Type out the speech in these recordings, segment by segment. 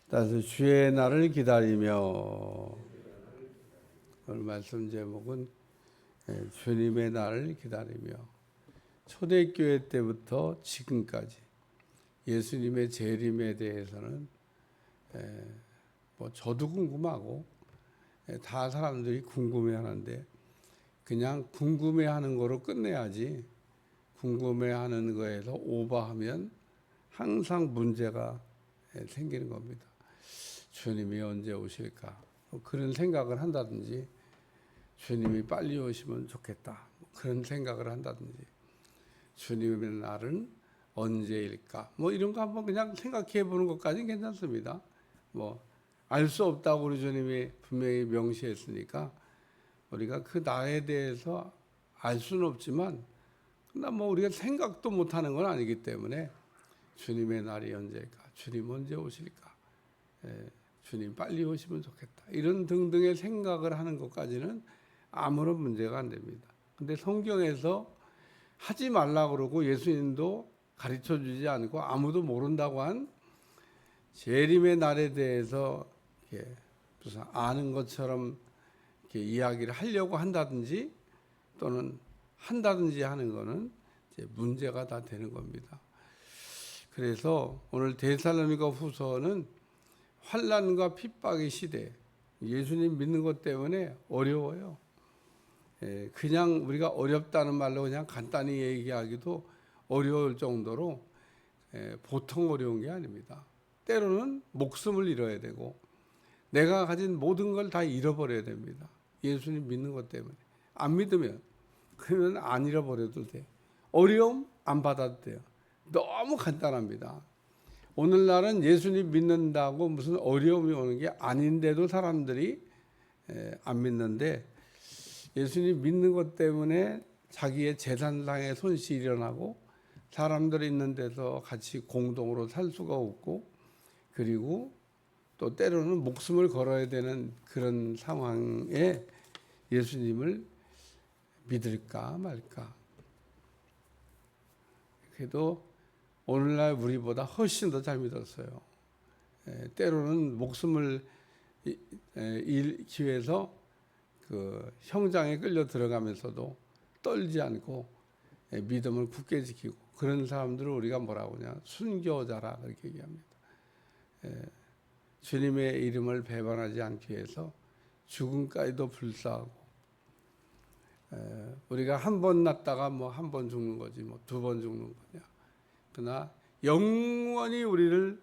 따라서 주의 날을 기다리며, 오늘 말씀 제목은 주님의 날을 기다리며, 초대교회 때부터 지금까지 예수님의 재림에 대해서는 뭐 저도 궁금하고 다 사람들이 궁금해하는데, 그냥 궁금해하는 거로 끝내야지, 궁금해하는 거에서 오버하면 항상 문제가 생기는 겁니다. 주님이 언제 오실까? 그런 생각을 한다든지, 주님이 빨리 오시면 좋겠다, 그런 생각을 한다든지, 주님의 날은 언제일까? 뭐 이런 거 한번 그냥 생각해 보는 것까지는 괜찮습니다. 뭐 알 수 없다고 우리 주님이 분명히 명시했으니까 우리가 그 날에 대해서 알 수는 없지만, 그러나 뭐 우리가 생각도 못하는 건 아니기 때문에 주님의 날이 언제일까? 주님 언제 오실까? 주님 빨리 오시면 좋겠다, 이런 등등의 생각을 하는 것까지는 아무런 문제가 안 됩니다. 근데 성경에서 하지 말라 그러고 예수님도 가르쳐 주지 않고 아무도 모른다고 한 재림의 날에 대해서 이렇게 무슨 아는 것처럼 이렇게 이야기를 하려고 한다든지 또는 한다든지 하는 거는 이제 문제가 다 되는 겁니다. 그래서 오늘 데살로니가 후서는 환난과 핍박의 시대, 예수님 믿는 것 때문에 어려워요. 그냥 우리가 어렵다는 말로 그냥 간단히 얘기하기도 어려울 정도로 보통 어려운 게 아닙니다. 때로는 목숨을 잃어야 되고 내가 가진 모든 걸 다 잃어버려야 됩니다. 예수님 믿는 것 때문에. 안 믿으면 그러면 안 잃어버려도 돼. 어려움 안 받아도 돼요. 너무 간단합니다. 오늘날은 예수님 믿는다고 무슨 어려움이 오는 게 아닌데도 사람들이 안 믿는데, 예수님 믿는 것 때문에 자기의 재산상의 손실이 일어나고 사람들이 있는 데서 같이 공동으로 살 수가 없고, 그리고 또 때로는 목숨을 걸어야 되는 그런 상황에 예수님을 믿을까 말까. 그래도 오늘날 우리보다 훨씬 더 잘 믿었어요. 때로는 목숨을 잃기 위해서 그 형장에 끌려 들어가면서도 떨지 않고 믿음을 굳게 지키고, 그런 사람들을 우리가 뭐라고 하냐, 순교자라 그렇게 얘기합니다. 주님의 이름을 배반하지 않기 위해서 죽음까지도 불사하고, 우리가 한 번 났다가 뭐 한 번 죽는 거지 뭐 두 번 죽는 거냐. 그러나 영원히 우리를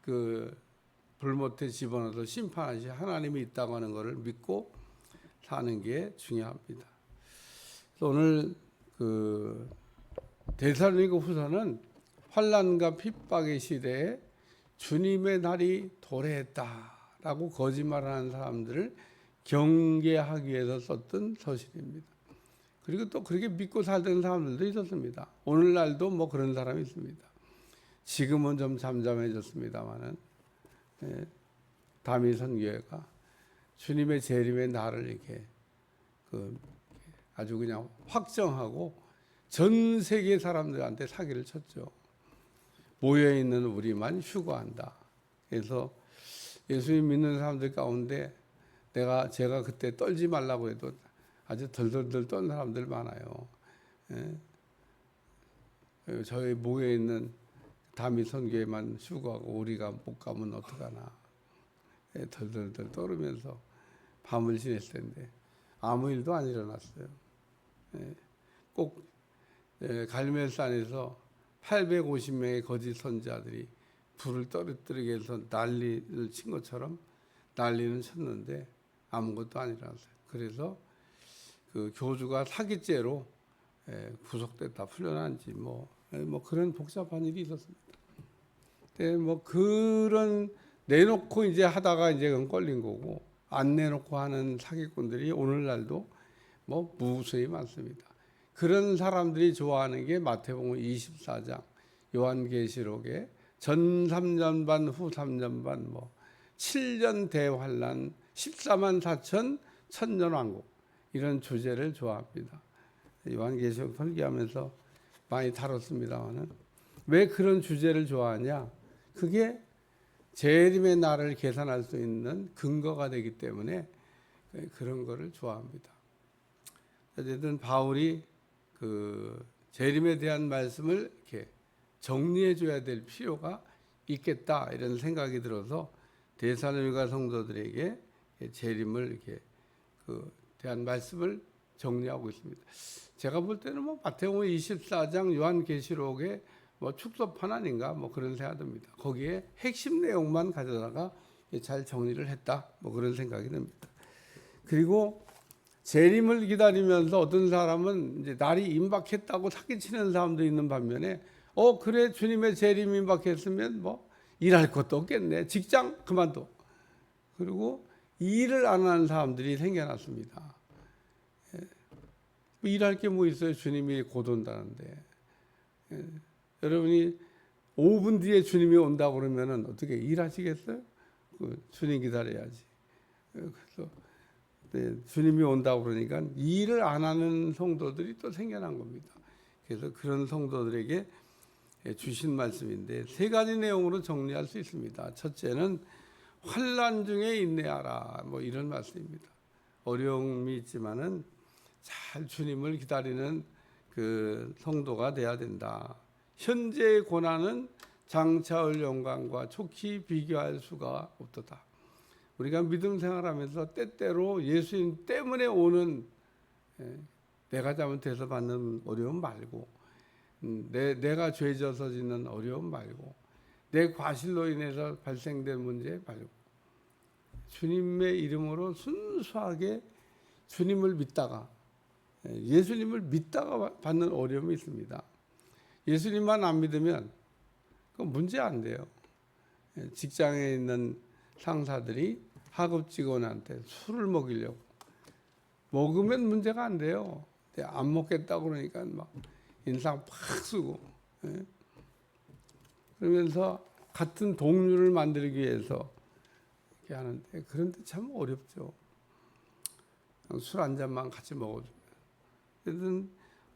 그 불못에 집어넣어서 심판하실 하나님이 있다고 하는 것을 믿고 사는 게 중요합니다. 오늘 그 데살로니가 후서는 환난과 핍박의 시대에 주님의 날이 도래했다라고 거짓말하는 사람들을 경계하기 위해서 썼던 서신입니다. 그리고 또 그렇게 믿고 살던 사람들도 있었습니다. 오늘날도 뭐 그런 사람이 있습니다. 지금은 좀 잠잠해졌습니다만은, 다미 선교회가 주님의 재림의 날을 이렇게 아주 그냥 확정하고 전 세계 사람들한테 사기를 쳤죠. 모여있는 우리만 휴거한다. 그래서 예수님 믿는 사람들 가운데 제가 그때 떨지 말라고 해도 아주 덜덜덜 떤 사람들 많아요. 저희 모여있는 다미 선교회만 휴거하고 우리가 못 가면 어떡하나, 덜덜덜 떨으면서 밤을 지냈을 텐데 아무 일도 안 일어났어요. 꼭 갈멜산에서 850명의 거짓 선지자들이 불을 떨어뜨리기 위해서 난리를 친 것처럼 난리는 쳤는데 아무것도 안 일어났어요. 그래서 그 교주가 사기죄로 구속됐다 풀려난지 뭐 그런 복잡한 일이 있었습니다. 근데 뭐 그런 내놓고 이제 하다가 이제 그건 걸린 거고, 안 내놓고 하는 사기꾼들이 오늘날도 뭐 무수히 많습니다. 그런 사람들이 좋아하는 게 마태복음 24장, 요한계시록에 전 3년 반, 후 3년 반, 뭐 7년 대환란, 14만 4천 천년왕국, 이런 주제를 좋아합니다. 요한계시록 설교하면서 많이 다뤘습니다만은, 왜 그런 주제를 좋아하냐? 그게 재림의 날을 계산할 수 있는 근거가 되기 때문에 그런 거를 좋아합니다. 어쨌든 바울이 그 재림에 대한 말씀을 이렇게 정리해 줘야 될 필요가 있겠다 이런 생각이 들어서 데살로니가 성도들에게 재림을 이렇게 그 대한 말씀을 정리하고 있습니다. 제가 볼 때는 뭐 마태복음 24장 요한계시록의 뭐 축소판 아닌가 뭐 그런 생각이 듭니다. 거기에 핵심 내용만 가져다가 잘 정리를 했다 뭐 그런 생각이 듭니다. 그리고 재림을 기다리면서 어떤 사람은 이제 날이 임박했다고 사기치는 사람도 있는 반면에 그래 주님의 재림이 임박했으면 뭐 일할 것도 없겠네, 직장 그만둬. 그리고 일을 안 하는 사람들이 생겨났습니다. 일할 게 뭐 있어요? 주님이 곧 온다는데. 여러분이 5분 뒤에 주님이 온다고 그러면 어떻게 일하시겠어요? 주님 기다려야지. 그래서 주님이 온다고 그러니까 일을 안 하는 성도들이 또 생겨난 겁니다. 그래서 그런 성도들에게 주신 말씀인데 세 가지 내용으로 정리할 수 있습니다. 첫째는 환난 중에 인내하라 뭐 이런 말씀입니다. 어려움이 있지만은 잘 주님을 기다리는 그 성도가 돼야 된다. 현재의 고난은 장차올 영광과 촉히 비교할 수가 없도다. 우리가 믿음 생활하면서 때때로 예수님 때문에 오는 내가 잘못해서 받는 어려움 말고 내가 죄져서 짓는 어려움 말고 내 과실로 인해서 발생된 문제 말고 주님의 이름으로 순수하게 주님을 믿다가 예수님을 믿다가 받는 어려움이 있습니다. 예수님만 안 믿으면 그건 문제 안 돼요. 직장에 있는 상사들이 하급 직원한테 술을 먹이려고 먹으면 문제가 안 돼요. 안 먹겠다고 그러니까 막 인상 팍 쓰고 그러면서 같은 동료를 만들기 위해서 이렇게 하는데 그런데 참 어렵죠. 술 한 잔만 같이 먹어주면. 그래서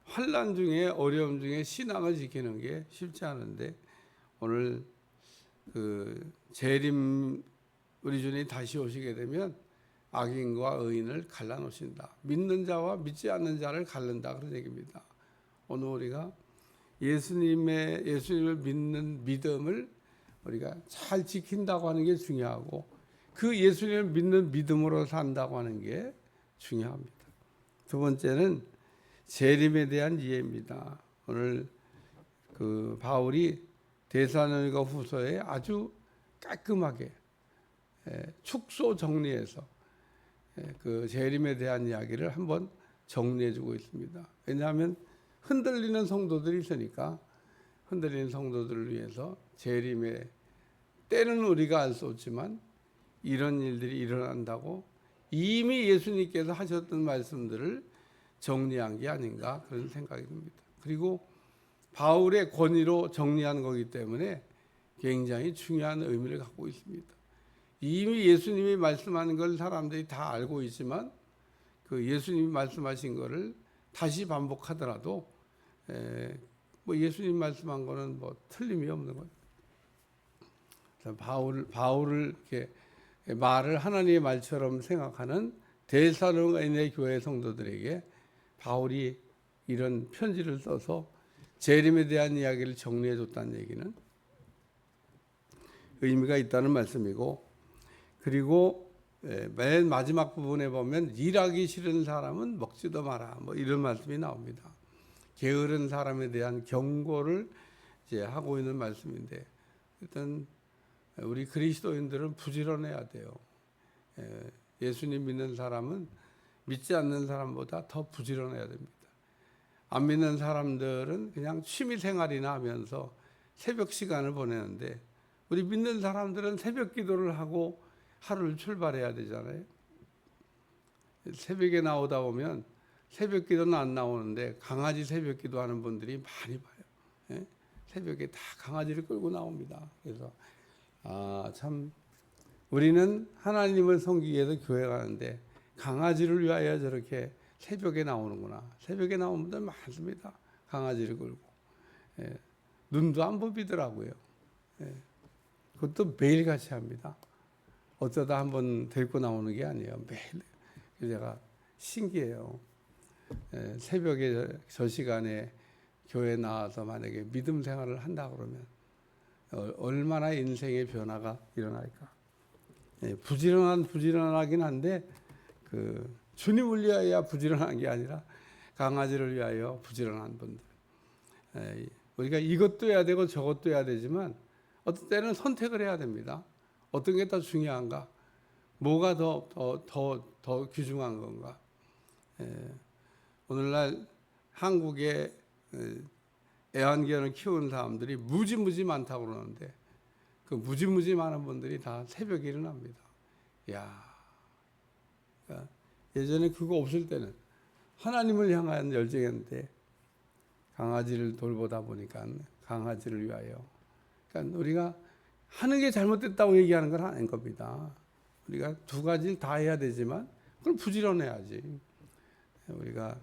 환난 중에 어려움 중에 신앙을 지키는 게 쉽지 않은데 오늘 그 재림 우리 주님이 다시 오시게 되면 악인과 의인을 갈라놓으신다. 믿는 자와 믿지 않는 자를 갈른다 그런 얘기입니다. 오늘 우리가 예수님을 믿는 믿음을 우리가 잘 지킨다고 하는 게 중요하고 그 예수님을 믿는 믿음으로 산다고 하는 게 중요합니다. 두 번째는 재림에 대한 이해입니다. 오늘 그 바울이 데살로니가 후서에 아주 깔끔하게 축소 정리해서 그 재림에 대한 이야기를 한번 정리해주고 있습니다. 왜냐하면 흔들리는 성도들이 있으니까 흔들리는 성도들을 위해서 재림의 때는 우리가 알 수 없지만 이런 일들이 일어난다고 이미 예수님께서 하셨던 말씀들을 정리한 게 아닌가 그런 생각이 듭니다. 그리고 바울의 권위로 정리한 거기 때문에 굉장히 중요한 의미를 갖고 있습니다. 이미 예수님이 말씀하는 걸 사람들이 다 알고 있지만 그 예수님이 말씀하신 거를 다시 반복하더라도 뭐 예수님 말씀한 거는 뭐 틀림이 없는 거예요. 바울을 이렇게 말을 하나님의 말처럼 생각하는 데살로니가 교회 성도들에게 바울이 이런 편지를 써서 재림에 대한 이야기를 정리해 줬다는 얘기는 의미가 있다는 말씀이고, 그리고 맨 마지막 부분에 보면 일하기 싫은 사람은 먹지도 마라 뭐 이런 말씀이 나옵니다. 게으른 사람에 대한 경고를 이제 하고 있는 말씀인데 일단 우리 그리스도인들은 부지런해야 돼요. 예수님 믿는 사람은 믿지 않는 사람보다 더 부지런해야 됩니다. 안 믿는 사람들은 그냥 취미 생활이나 하면서 새벽 시간을 보내는데 우리 믿는 사람들은 새벽 기도를 하고 하루를 출발해야 되잖아요. 새벽에 나오다 보면 새벽 기도는 안 나오는데 강아지 새벽 기도하는 분들이 많이 봐요. 새벽에 다 강아지를 끌고 나옵니다. 그래서 참 우리는 하나님을 섬기기 위해서 교회 가는데 강아지를 위하여 저렇게 새벽에 나오는구나. 새벽에 나오는 분들 많습니다. 강아지를 끌고. 눈도 안 부비더라고요. 그것도 매일 같이 합니다. 어쩌다 한번 데리고 나오는 게 아니에요. 매일. 그래서 제가 신기해요. 새벽에 저 시간에 교회 나와서 만약에 믿음 생활을 한다 그러면 얼마나 인생의 변화가 일어날까. 부지런하긴 한데 그 주님을 위하여 부지런한 게 아니라 강아지를 위하여 부지런한 분들. 우리가 이것도 해야 되고 저것도 해야 되지만 어떤 때는 선택을 해야 됩니다. 어떤 게 더 중요한가? 뭐가 더 귀중한 건가? 오늘날 한국에 애완견을 키우는 사람들이 무지무지 많다고 그러는데 그 무지무지 많은 분들이 다 새벽에 일어납니다. 예전에 그거 없을 때는 하나님을 향한 열정이었는데 강아지를 돌보다 보니까 강아지를 위하여. 그러니까 우리가 하는 게 잘못됐다고 얘기하는 건 아닌 겁니다. 우리가 두 가지를 다 해야 되지만 그걸 부지런해야지. 우리가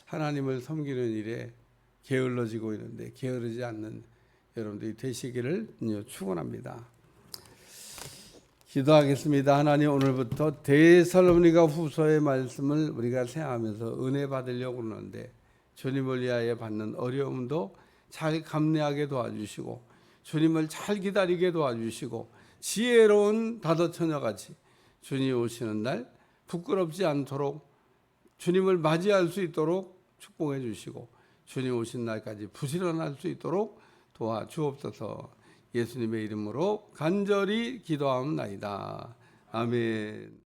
하나님을 섬기는 일에 게을러지고 있는데 게으르지 않는 여러분들이 되시기를 축원합니다. 기도하겠습니다. 하나님, 오늘부터 데살로니가 후서의 말씀을 우리가 생각하면서 은혜 받으려고 그러는데 주님을 위하여 받는 어려움도 잘 감내하게 도와주시고 주님을 잘 기다리게 도와주시고 지혜로운 다도처녀같이 주님 오시는 날 부끄럽지 않도록 주님을 맞이할 수 있도록 축복해 주시고 주님 오신 날까지 부지런할 수 있도록 도와주옵소서. 예수님의 이름으로 간절히 기도하옵나이다. 아멘.